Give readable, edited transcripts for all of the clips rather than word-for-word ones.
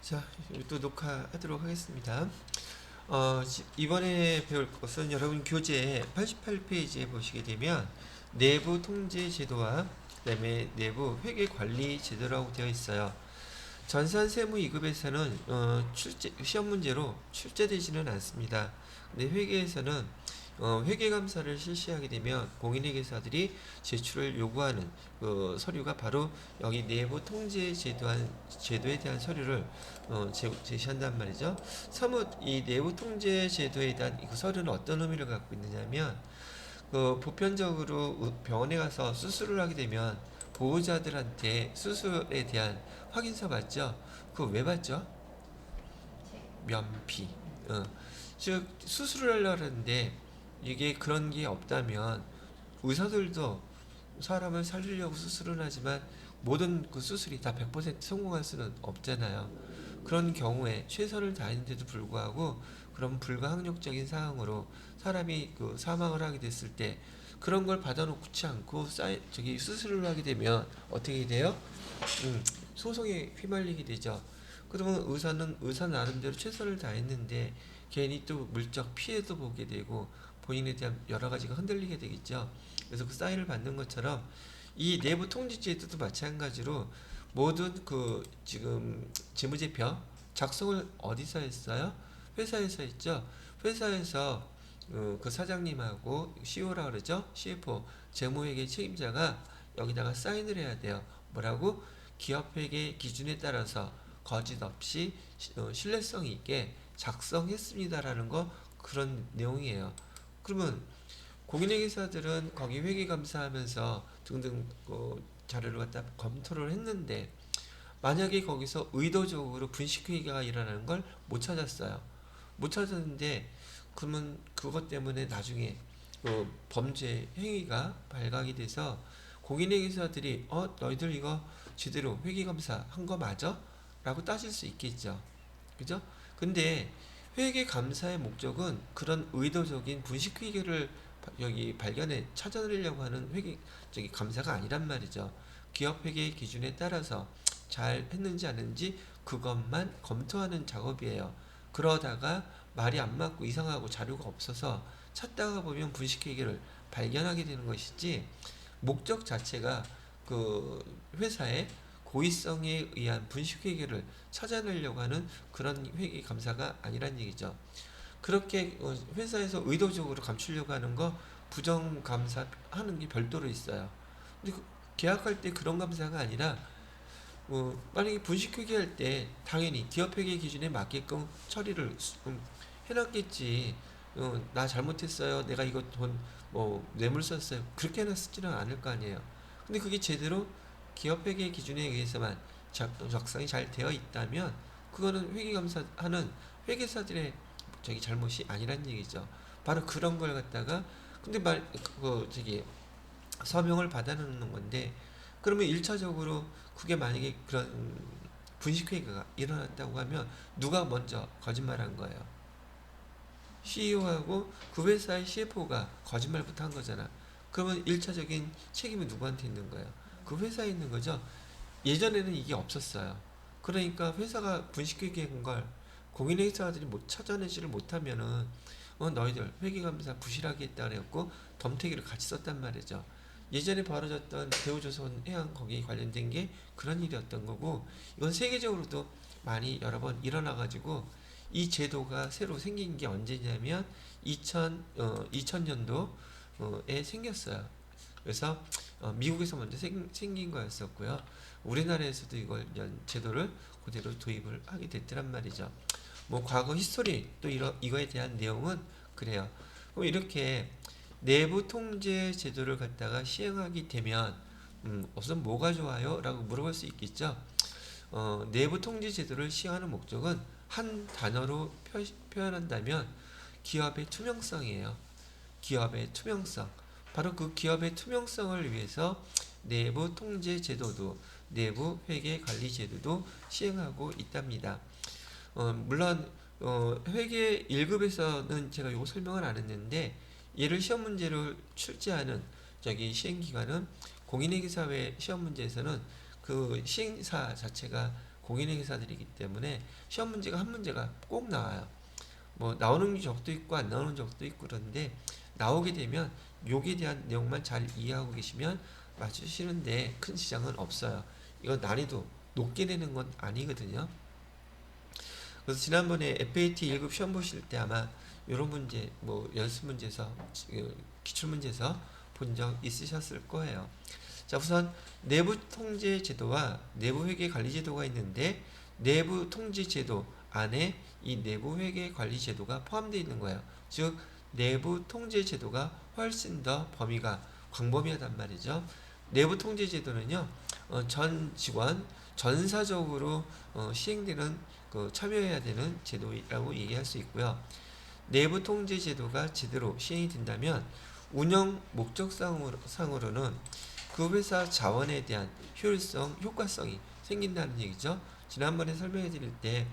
자, 또 녹화하도록 하겠습니다. 이번에 배울 것은 여러분 교재 88페이지에 보시게 되면 내부 통제 제도와 그다음에 내부 회계 관리 제도라고 되어 있어요. 전산 세무 2급에서는 시험 문제로 출제되지는 않습니다. 근데 회계에서는 회계감사를 실시하게 되면 공인회계사들이 제출을 요구하는 그 서류가 바로 여기 내부 통제 제도에 대한 서류를 제시한단 말이죠. 사뭇 이 내부 통제 제도에 대한 그 서류는 어떤 의미를 갖고 있느냐면 보편적으로 병원에 가서 수술을 하게 되면 보호자들한테 수술에 대한 확인서 받죠. 그거 왜 받죠? 면피. 즉 수술을 하려고 하는데 이게 그런 게 없다면 의사들도 사람을 살리려고 수술은 하지만 모든 그 수술이 다 100% 성공할 수는 없잖아요. 그런 경우에 최선을 다했는데도 불구하고 그런 불가항력적인 상황으로 사람이 그 사망을 하게 됐을 때 그런 걸 받아놓지 않고 저기 수술을 하게 되면 어떻게 돼요? 소송에 휘말리게 되죠. 그러면 의사는 의사 나름대로 최선을 다했는데 괜히 또 물적 피해도 보게 되고 본인에 대한 여러 가지가 흔들리게 되겠죠. 그래서 그 사인을 받는 것처럼 이 내부 통지제도도 마찬가지로 모든 그 지금 재무제표 작성을 어디서 했어요? 회사에서 했죠. 회사에서 그 사장님하고 CEO라 그러죠. CFO 재무회계 책임자가 여기다가 사인을 해야 돼요. 뭐라고? 기업회계 기준에 따라서 거짓 없이 신뢰성 있게 작성했습니다라는 거 그런 내용이에요. 그러면 공인회계사들은 거기 회계감사하면서 등등 자료를 갖다 검토를 했는데 만약에 거기서 의도적으로 분식회계가 일어나는 걸 못 찾았어요. 못 찾았는데 그러면 그것 때문에 나중에 범죄 행위가 발각이 돼서 공인회계사들이 너희들 이거 제대로 회계감사 한 거 맞아? 라고 따질 수 있겠죠. 그죠? 근데 회계감사의 목적은 그런 의도적인 분식회계를 여기 발견해 찾아내려고 하는 저기 감사가 아니란 말이죠. 기업 회계 기준에 따라서 잘 했는지 안 했는지 그것만 검토하는 작업이에요. 그러다가 말이 안 맞고 이상하고 자료가 없어서 찾다가 보면 분식회계를 발견하게 되는 것이지 목적 자체가 그 회사의 고의성에 의한 분식회계를 찾아내려고 하는 그런 회계 감사가 아니란 얘기죠. 그렇게 회사에서 의도적으로 감추려고 하는 거 부정 감사하는 게 별도로 있어요. 근데 계약할 때 그런 감사가 아니라 만약에 분식회계 할 때 당연히 기업회계 기준에 맞게끔 처리를 해놨겠지. 나 잘못했어요. 내가 이거 돈 뇌물 썼어요. 그렇게 해놨지는 않을 거 아니에요. 근데 그게 제대로 기업회계 기준에 의해서만 작성이 잘 되어 있다면 그거는 회계감사하는 회계사들의 저기 잘못이 아니란 얘기죠. 바로 그런 걸 갖다가 근데 저기 서명을 받아놓는 건데 그러면 1차적으로 그게 만약에 그런 분식회계가 일어났다고 하면 누가 먼저 거짓말한 거예요? CEO하고 그 회사의 CFO가 거짓말부터 한 거잖아. 그러면 1차적인 책임은 누구한테 있는 거예요? 그 회사에 있는 거죠. 예전에는 이게 없었어요. 그러니까 회사가 분식회계한 걸 공인회계사들이 못 찾아내지를 못하면은 너희들 회계감사 부실하게 했다 그래갖고 덤태기를 같이 썼단 말이죠. 예전에 벌어졌던 대우조선 해양 거기 관련된 게 그런 일이었던 거고 이건 세계적으로도 많이 여러 번 일어나가지고 이 제도가 새로 생긴 게 언제냐면 2000년도에 생겼어요. 그래서 미국에서 먼저 생긴 거였었고요. 우리나라에서도 이걸 제도를 그대로 도입을 하게 됐더란 말이죠. 뭐 과거 히스토리 또 이거에 대한 내용은 그래요. 그럼 이렇게 내부 통제 제도를 갖다가 시행하게 되면 우선 뭐가 좋아요? 라고 물어볼 수 있겠죠. 내부 통제 제도를 시행하는 목적은 한 단어로 표현한다면 기업의 투명성이에요. 기업의 투명성. 바로 그 기업의 투명성을 위해서 내부 통제 제도도 내부 회계 관리 제도도 시행하고 있답니다. 물론 회계 1급에서는 제가 요거 설명을 안 했는데 얘를 시험 문제로 출제하는 저기 시행기관은 공인회계사회 시험 문제에서는 그 시행사 자체가 공인회계사들이기 때문에 시험 문제가 한 문제가 꼭 나와요. 뭐 나오는 적도 있고 안 나오는 적도 있고 그런데 나오게 되면 여기에 대한 내용만 잘 이해하고 계시면 맞추시는데 큰 지장은 없어요. 이건 난이도 높게 내는 건 아니거든요. 그래서 지난번에 FAT 1급 시험 보실 때 아마 이런 문제, 뭐 연습 문제에서 기출 문제에서 본 적 있으셨을 거예요. 자, 우선 내부 통제 제도와 내부 회계 관리 제도가 있는데 내부 통제 제도 안에 이 내부 회계 관리 제도가 포함되어 있는 거예요. 즉 내부 통제 제도가 훨씬 더 범위가 광범위하단 말이죠. 내부 통제 제도는요, 전 직원 전사적으로 시행되는 참여해야 되는 제도라고 얘기할 수 있고요. 내부 통제 제도가 제대로 시행이 된다면 운영 목적상으로는 그 회사 자원에 대한 효율성, 효과성이 생긴다는 얘기죠. 지난번에 설명해 드릴 때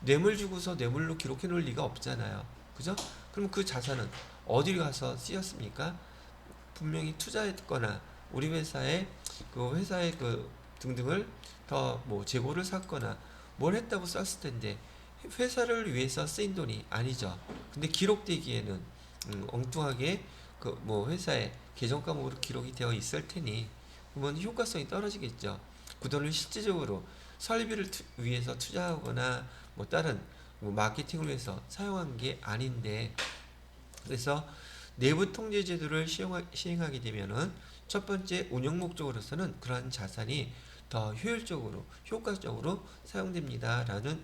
뇌물 주고서 뇌물로 기록해 놓을 리가 없잖아요. 그죠? 그럼 그 자산은 어디 가서 쓰였습니까? 분명히 투자했거나 우리 회사의 그 등등을 더 뭐 재고를 샀거나 뭘 했다고 썼을 텐데 회사를 위해서 쓰인 돈이 아니죠. 근데 기록되기에는 엉뚱하게 그 뭐 회사의 계정 과목으로 기록이 되어 있을 테니 그러면 효과성이 떨어지겠죠. 그 돈을 실질적으로 설비를 위해서 투자하거나 뭐 다른 뭐 마케팅을 위해서 사용한 게 아닌데, 그래서 내부 통제 제도를 시행하게 되면은 첫 번째 운영 목적으로서는 그러한 자산이 더 효율적으로 효과적으로 사용됩니다라는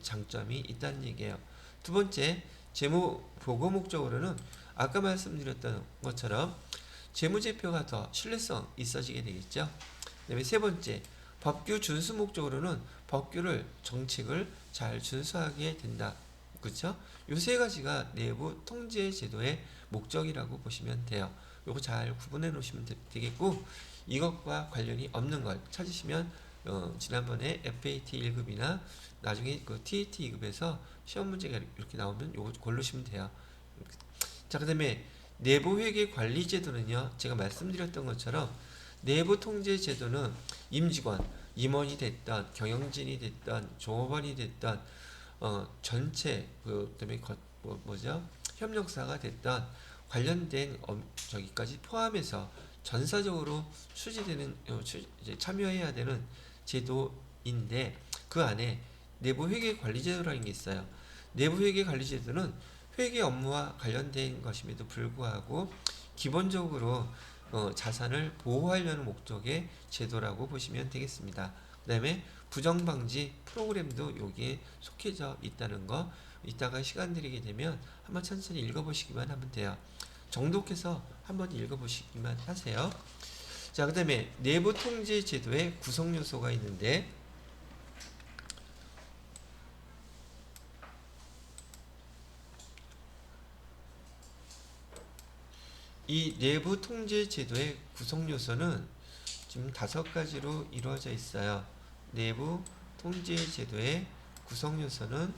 장점이 있다는 얘기예요. 두 번째, 재무 보고 목적으로는 아까 말씀드렸던 것처럼 재무제표가 더 신뢰성 있어지게 되겠죠. 그다음에 세 번째, 법규 준수 목적으로는 법규를 정책을 잘 준수하게 된다. 그렇죠? 요 세 가지가 내부 통제 제도의 목적이라고 보시면 돼요. 요거 잘 구분해 놓으시면 되겠고, 이것과 관련이 없는 걸 찾으시면 지난번에 FAT 1급이나 나중에 그 TAT 2급에서 시험 문제가 이렇게 나오면 요거 고르시면 돼요. 자, 그 다음에 내부 회계 관리 제도는요, 제가 말씀드렸던 것처럼 내부 통제 제도는 임직원, 임원이 됐던 경영진이 됐던 종업원이 됐던 전체 그다음에 뭐죠? 협력사가 됐던 관련된 저기까지 포함해서 전사적으로 추진되는 이제 참여해야 되는 제도인데 그 안에 내부 회계 관리 제도라는 게 있어요. 내부 회계 관리 제도는 회계 업무와 관련된 것임에도 불구하고 기본적으로 자산을 보호하려는 목적의 제도라고 보시면 되겠습니다. 그 다음에 부정방지 프로그램도 여기에 속해져 있다는 거, 이따가 시간 드리게 되면 한번 천천히 읽어보시기만 하면 돼요. 정독해서 한번 읽어보시기만 하세요. 자, 그 다음에 내부 통제 제도의 구성 요소가 있는데, 이 내부 통제 제도의 구성 요소는 지금 5가지로 이루어져 있어요. 내부 통제 제도의 구성 요소는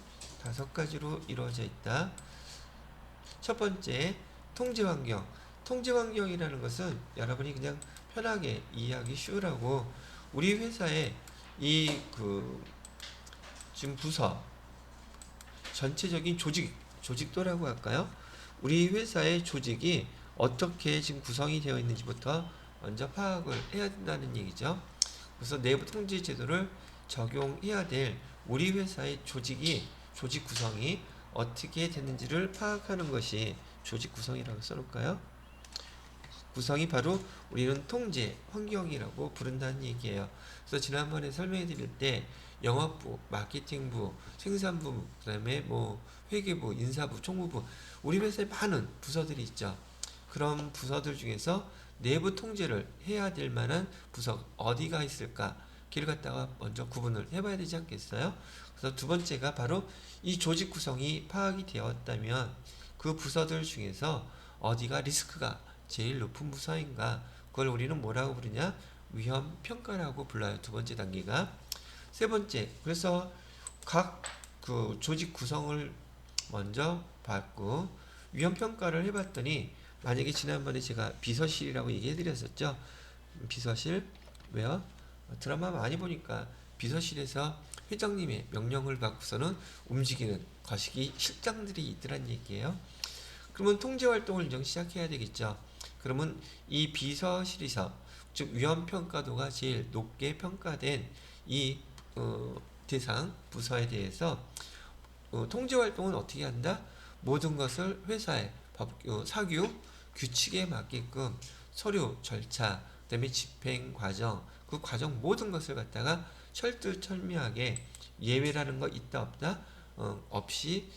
5가지로 이루어져 있다. 첫 번째, 통제 환경. 통제 환경이라는 것은 여러분이 그냥 편하게 이해하기 쉬우라고 우리 회사의 지금 부서 전체적인 조직도라고 할까요? 우리 회사의 조직이 어떻게 지금 구성이 되어 있는지부터 먼저 파악을 해야 된다는 얘기죠. 그래서 내부 통제 제도를 적용해야 될 우리 회사의 조직 구성이 어떻게 됐는지를 파악하는 것이 조직 구성이라고 써놓을까요? 구성이 바로 우리는 통제 환경이라고 부른다는 얘기예요. 그래서 지난번에 설명해 드릴 때 영업부, 마케팅부, 생산부, 그다음에 뭐 회계부, 인사부, 총무부, 우리 회사에 많은 부서들이 있죠. 그런 부서들 중에서 내부 통제를 해야 될 만한 부서 어디가 있을까? 길 갖다가 먼저 구분을 해봐야 되지 않겠어요? 그래서 두 번째가 바로 이 조직 구성이 파악이 되었다면 그 부서들 중에서 어디가 리스크가 제일 높은 부서인가? 그걸 우리는 뭐라고 부르냐? 위험 평가라고 불러요. 두 번째 단계가. 세 번째, 그래서 각 그 조직 구성을 먼저 봤고 위험 평가를 해봤더니 만약에 지난번에 제가 비서실이라고 얘기해 드렸었죠. 비서실 왜요? 드라마 많이 보니까 비서실에서 회장님의 명령을 받고서는 움직이는 거시기 실장들이 있더란 얘기예요. 그러면 통제 활동을 이제 시작해야 되겠죠. 그러면 이 비서실에서 즉 위험 평가도가 제일 높게 평가된 이 대상 부서에 대해서 통제 활동은 어떻게 한다? 모든 것을 회사의 사규 규칙에 맞게끔 서류 절차 그다음에 집행 과정 그 과정 모든 것을 갖다가 철두철미하게 예외라는 거 있다 없다 없이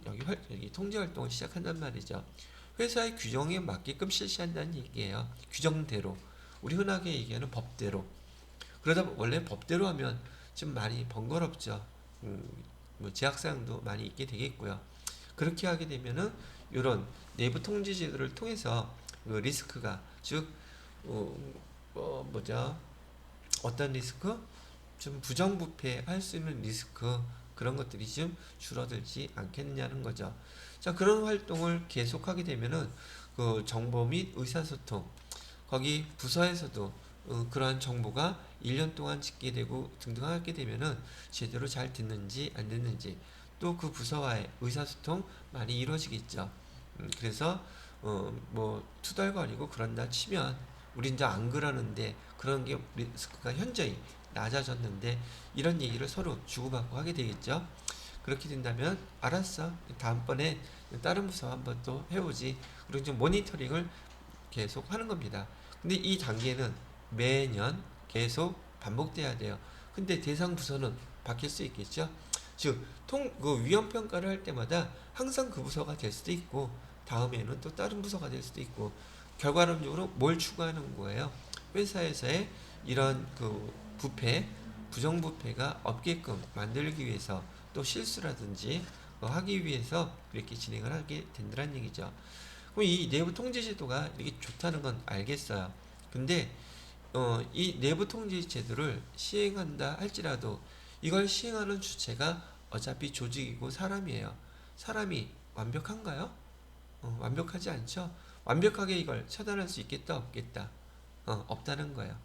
여기 통제 활동을 시작한단 말이죠. 회사의 규정에 맞게끔 실시한다는 얘기예요. 규정대로 우리 흔하게 얘기하는 법대로. 그러다 원래 법대로 하면 좀 많이 번거롭죠. 뭐 제약사항도 많이 있게 되겠고요. 그렇게 하게 되면은 이런 내부 통제 제도를 통해서 그 리스크가 즉 어떤 리스크? 좀 부정부패할 수 있는 리스크 그런 것들이 좀 줄어들지 않겠느냐는 거죠. 자, 그런 활동을 계속하게 되면은 그 정보 및 의사소통 거기 부서에서도 그러한 정보가 1년 동안 집계되고 등등 하게 되면은 제대로 잘 듣는지 안 듣는지 또 그 부서와의 의사소통 많이 이루어지겠죠. 그래서 뭐 투덜거리고 그런다 치면 우리 이제 안 그러는데 그런 게 리스크가 현저히 낮아졌는데 이런 얘기를 서로 주고받고 하게 되겠죠. 그렇게 된다면 알았어 다음번에 다른 부서 한번 또 해보지 그리고 좀 모니터링을 계속 하는 겁니다. 근데 이 단계는 매년 계속 반복돼야 돼요. 근데 대상 부서는 바뀔 수 있겠죠. 즉, 그 위험 평가를 할 때마다 항상 그 부서가 될 수도 있고, 다음에는 또 다른 부서가 될 수도 있고, 결과론적으로 뭘 추구하는 거예요? 회사에서의 이런 그 부패, 부정부패가 없게끔 만들기 위해서 또 실수라든지 하기 위해서 이렇게 진행을 하게 된다는 얘기죠. 그럼 이 내부 통제 제도가 이렇게 좋다는 건 알겠어요. 근데 이 내부 통제 제도를 시행한다 할지라도 이걸 시행하는 주체가 어차피 조직이고 사람이에요. 사람이 완벽한가요? 완벽하지 않죠. 완벽하게 이걸 처단할 수 있겠다 없겠다 없다는 거예요.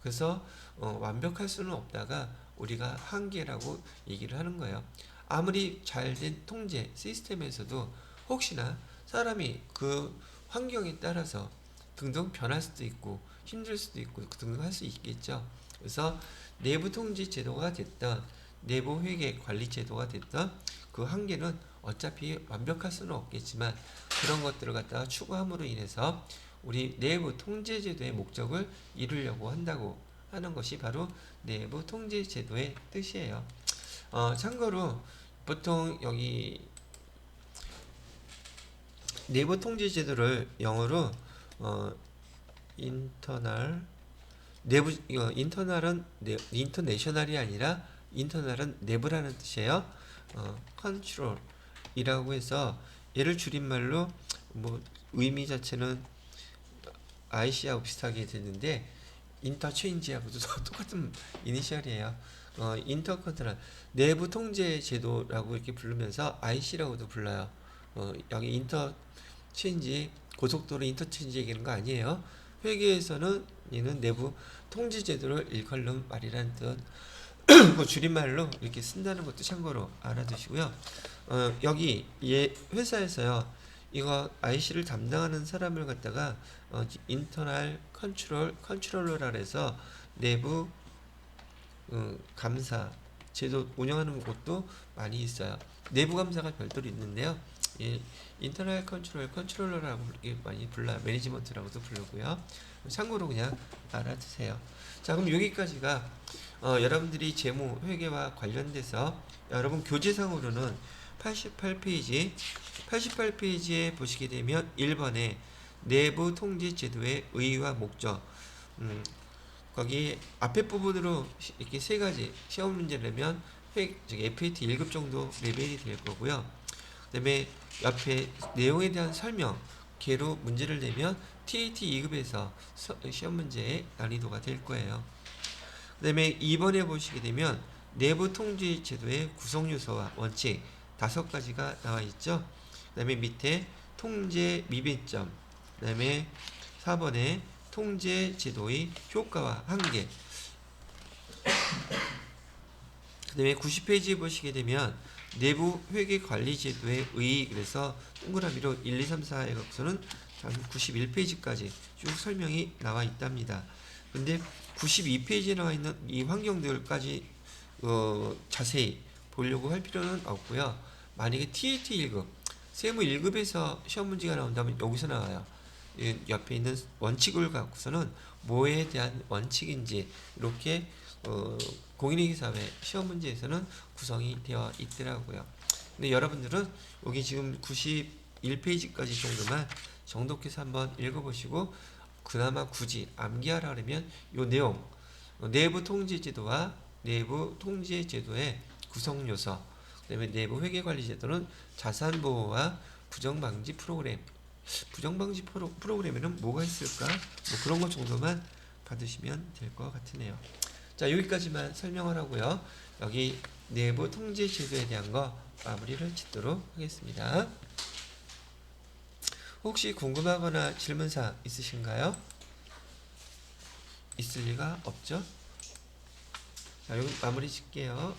그래서 완벽할 수는 없다가 우리가 한계라고 얘기를 하는 거예요. 아무리 잘된 통제 시스템에서도 혹시나 사람이 그 환경에 따라서 등등 변할 수도 있고 힘들 수도 있고 등등 할 수 있겠죠. 그래서 내부 통제 제도가 됐던 내부 회계 관리 제도가 됐던 그 한계는 어차피 완벽할 수는 없겠지만 그런 것들을 갖다가 추구함으로 인해서 우리 내부 통제 제도의 목적을 이루려고 한다고 하는 것이 바로 내부 통제 제도의 뜻이에요. 참고로 보통 여기 내부 통제 제도를 영어로 인터널은 인터내셔널이 아니라 인터널은 내부라는 뜻이에요. 컨트롤이라고 해서 얘를 줄임말로 뭐 의미 자체는 IC하고 비슷하게 되는데 인터체인지하고도 똑같은 이니셜이에요. 인터컨트롤 내부 통제 제도라고 이렇게 부르면서 IC라고도 불러요. 여기 인터체인지 고속도로 인터체인지 얘기하는 거 아니에요. 회계에서는 얘는 내부 통제 제도를 일컬는 말이라는 뜻. 그 줄임말로 이렇게 쓴다는 것도 참고로 알아두시고요. 여기 회사에서요. 이거 IC를 담당하는 사람을 갖다가 인터널 컨트롤러라 해서 내부 감사 제도 운영하는 곳도 많이 있어요. 내부 감사가 별도로 있는데요. 인터널 컨트롤러라고 이렇게 많이 불러요. 매니지먼트라고도 부르고요. 참고로 그냥 알아두세요. 자, 그럼 여기까지가 여러분들이 재무 회계와 관련돼서 여러분 교재상으로는 88페이지에 보시게 되면 1번에 내부 통제 제도의 의의와 목적 거기 앞에 부분으로 이렇게 세 가지 시험 문제를 내면 FAT 1급 정도 레벨이 될 거고요. 그 다음에 옆에 내용에 대한 설명 개로 문제를 내면 TAT 2급에서 시험 문제의 난이도가 될 거예요. 그 다음에 2번에 보시게 되면 내부 통제 제도의 구성 요소와 원칙 5가지가 나와 있죠. 그 다음에 밑에 통제 미배점, 그 다음에 4번에 통제 제도의 효과와 한계, 그다음에 90페이지에 보시게 되면 내부 회계 관리 제도의 의, 그래서 동그라미로 1, 2, 3, 4에 갖고서는 91페이지까지 쭉 설명이 나와 있답니다. 근데 92페이지에 나와 있는 이 환경들까지 자세히 보려고 할 필요는 없고요. 만약에 TAT 1급, 세무 1급에서 시험 문제가 나온다면 여기서 나와요. 옆에 있는 원칙을 갖고서는 뭐에 대한 원칙인지 이렇게 공인회계사회 시험 문제에서는 구성이 되어 있더라고요. 근데 여러분들은 여기 지금 91페이지까지 정도만 정독해서 한번 읽어보시고, 그나마 굳이 암기하라 그러면 이 내용, 내부 통제 제도와 내부 통제 제도의 구성 요소, 그다음에 내부 회계 관리 제도는 자산 보호와 부정 방지 프로그램. 부정 방지 프로그램에는 뭐가 있을까? 뭐 그런 것 정도만 받으시면 될 것 같으네요. 자, 여기까지만 설명을 하고요. 여기 내부 통제 제도에 대한 거 마무리를 짓도록 하겠습니다. 혹시 궁금하거나 질문사항 있으신가요? 있을 리가 없죠? 자, 여기 마무리 짓게요.